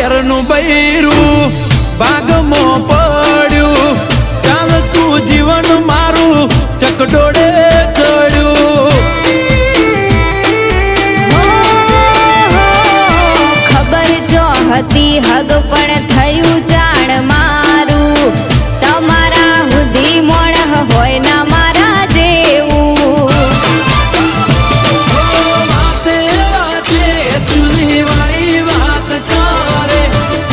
ઘેરનું બૈરું ભાગમાં પડ્યું ચાલતું જીવન મારું ચકડોળે ચડ્યું ખબર જો હતી હગ પણ થયું જાણ મારું તમારા હુધી મોણ હોય ના મારા જેવું વાતે વાતે ચૂલી વાળી વાત કરે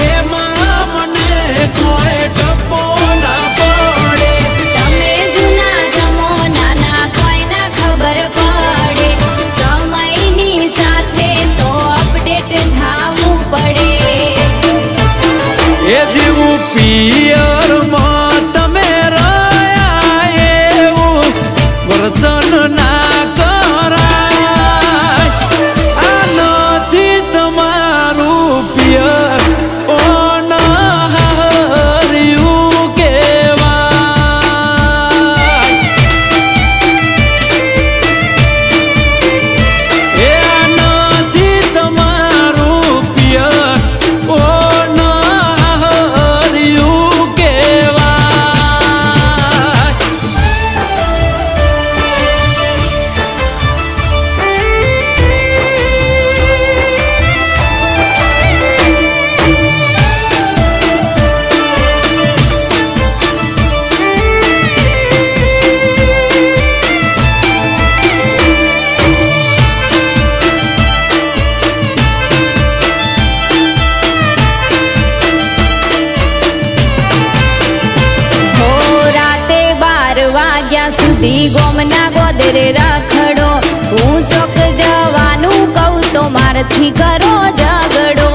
એમાં મને કોઈ ટપ્પો ના પડે તમે જૂના જમાનાના કોઈના ખબર પડે સમયની સાથે તો અપડેટ થાવું પડે એ જેવું પિયરમાં તમે રહ્યા એવું વર્તન ના કરાય આ નથી તમારું પિયર ઓનહર્યું કહેવાય એ આ નથી તમારું પિયર ઓનહર્યું કહેવાય હો રાતે 12 વાગ્યા સુધી ગોમના ગોદરે રખડો હું ચોક જવાનું કહું તો મારથી કરો ઝઘડો